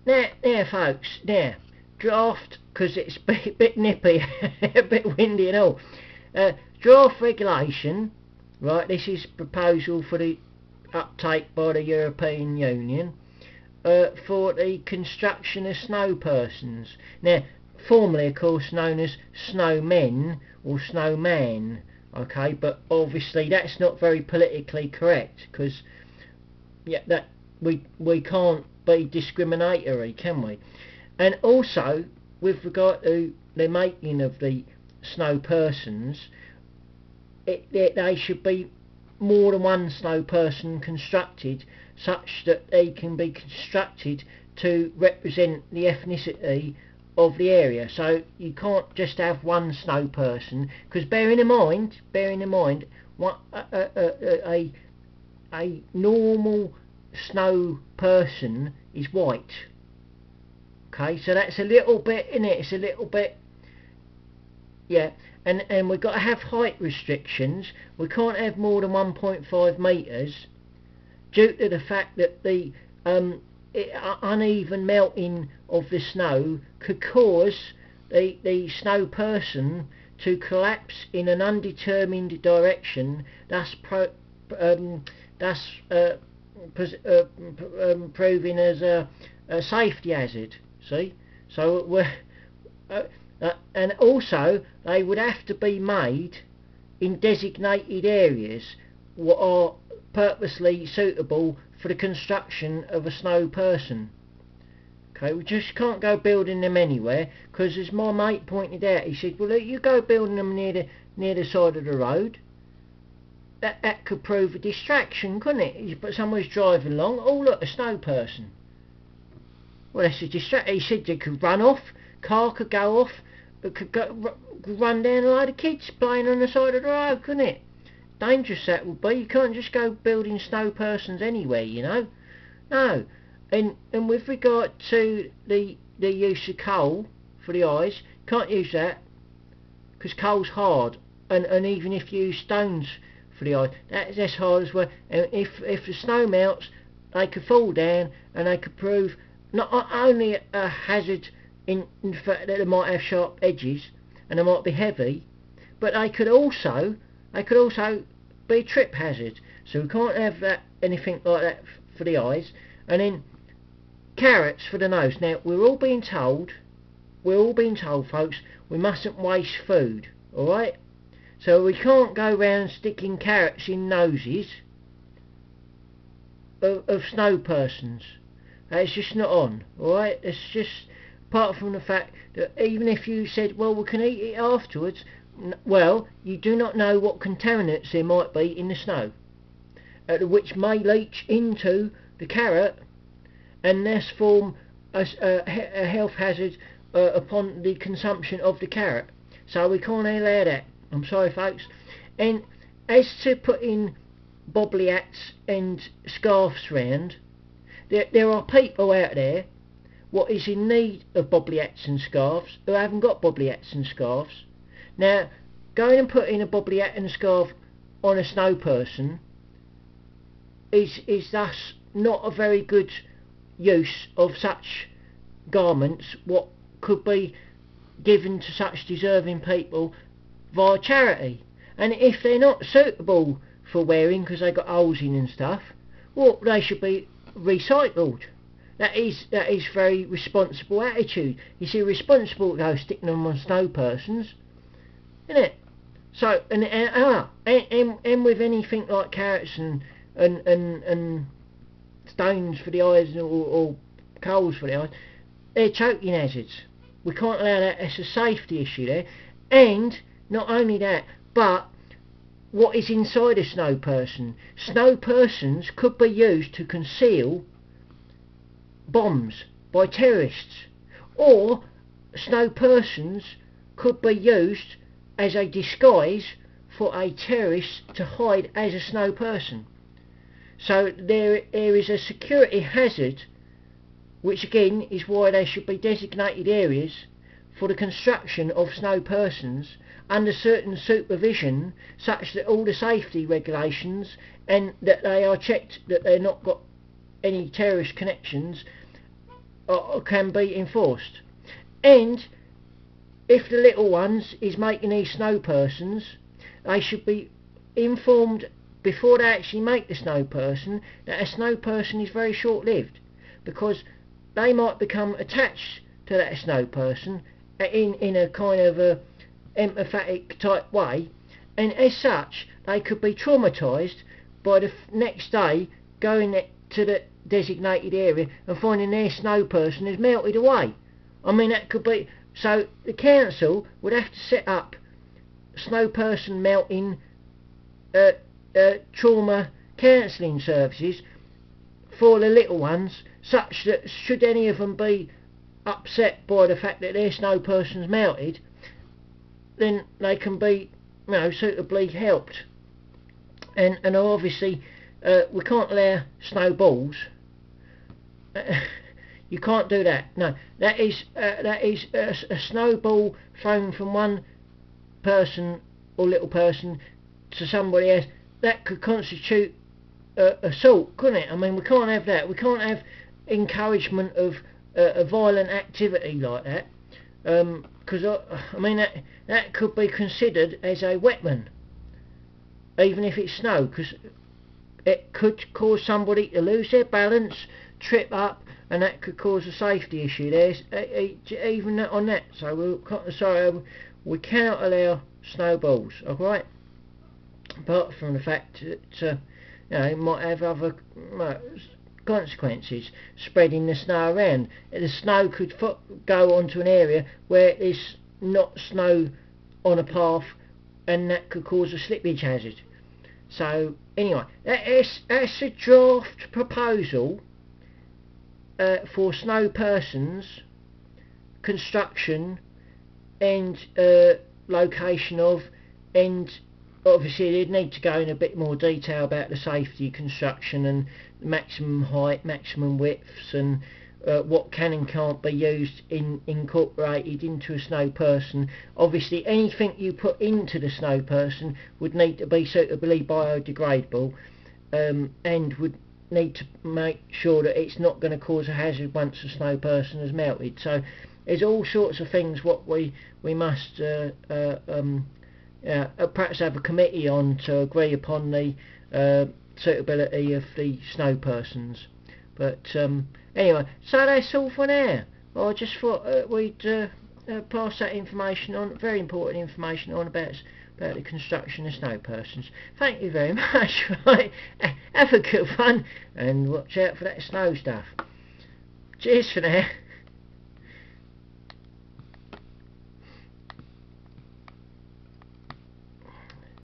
now folks, now, draft, because it's a bit nippy, a bit windy and all, draft regulation, right, this is proposal for the uptake by the European Union, for the construction of snow persons. Now, formerly of course known as snowmen or snowman, okay, but obviously that's not very politically correct, because that we can't be discriminatory, can we? And also, with regard to the making of the snow persons, they should be more than one snow person constructed, such that they can be constructed to represent the ethnicity of the area. So you can't just have one snow person, because bearing in mind, what a normal snow person is white. Okay, so that's a little bit in it. It's a little bit, yeah. And we've got to have height restrictions. We can't have more than 1.5 metres, due to the fact that the uneven melting of the snow could cause the snow person to collapse in an undetermined direction, thus proving as a safety hazard. See, so we're and also they would have to be made in designated areas what are purposely suitable for the construction of a snow person. Okay, we just can't go building them anywhere, because as my mate pointed out, he said, well, look, you go building them near the side of the road, that could prove a distraction, couldn't it? But someone's driving along, oh look, a snow person. Well, that's a distraction. He said they could run off, car could go off, it could run down a load of kids playing on the side of the road, couldn't it? Dangerous that would be. You can't just go building snow persons anywhere, you know. No. And with regard to the use of coal for the eyes, can't use that, because coal's hard, and even if you use stones for the eyes, that's hard as well. And if the snow melts, they could fall down, and they could prove not only a hazard in the fact that they might have sharp edges and they might be heavy, but they could also be a trip hazard. So we can't have anything like that for the eyes. And then carrots for the nose. Now we're all being told, folks, we mustn't waste food. All right. So we can't go round sticking carrots in noses of snow persons. It's just not on, alright? It's just, apart from the fact that even if you said, well, we can eat it afterwards, well, you do not know what contaminants there might be in the snow, which may leach into the carrot and thus form a health hazard upon the consumption of the carrot. So we can't allow that. I'm sorry, folks. And as to putting bobbly hats and scarves round, there are people out there what is in need of bobbly hats and scarves who haven't got bobbly hats and scarves. Now, going and putting a bobbly hat and scarf on a snow person is thus not a very good use of such garments, what could be given to such deserving people via charity. And if they're not suitable for wearing because they got holes in and stuff, well, they should be recycled. That is very responsible attitude. You see, responsible to go sticking them on snow persons, isn't it? So and with anything like carrots and stones for the eyes or coals for the eyes, they're choking hazards. We can't allow that. It's a safety issue there. And not only that, but what is inside a snow person? Snow persons could be used to conceal bombs by terrorists, or snow persons could be used as a disguise for a terrorist to hide as a snow person. So there is a security hazard, which again is why there should be designated areas for the construction of snow persons under certain supervision, such that all the safety regulations and that they are checked that they're not got any terrorist connections can be enforced. And if the little ones is making these snow persons, they should be informed before they actually make the snow person that a snow person is very short-lived, because they might become attached to that snow person in a kind of a empathetic type way, and as such they could be traumatised by the next day going to the designated area and finding their snow person has melted away. I mean, that could be. So the council would have to set up snow person melting trauma counselling services for the little ones, such that should any of them be upset by the fact that their snow person's melted, then they can be, you know, suitably helped. And obviously we can't allow snowballs. You can't do that. No, that is a snowball thrown from one person or little person to somebody else. That could constitute assault, couldn't it? I mean, we can't have that. We can't have encouragement of a violent activity like that, because I mean that could be considered as a weapon, even if it's snow, because it could cause somebody to lose their balance, trip up, and that could cause a safety issue. There's even on that. So we cannot allow snowballs. All right. Apart from the fact that you know, it might have other consequences, spreading the snow around. The snow could go onto an area where there's not snow on a path, and that could cause a slippage hazard. So anyway, that's a draft proposal for snow persons, construction and location of, and obviously they'd need to go in a bit more detail about the safety, construction and maximum height, maximum widths, and what can and can't be used incorporated into a snow person. Obviously anything you put into the snow person would need to be suitably biodegradable, and would need to make sure that it's not going to cause a hazard once the snow person has melted. So there's all sorts of things what we must perhaps have a committee on to agree upon the suitability of the snow persons. But anyway, so that's all for now. I just thought we'd pass that information on, very important information on about the construction of snow persons. Thank you very much. Right, have a good one, and watch out for that snow stuff. Cheers for now.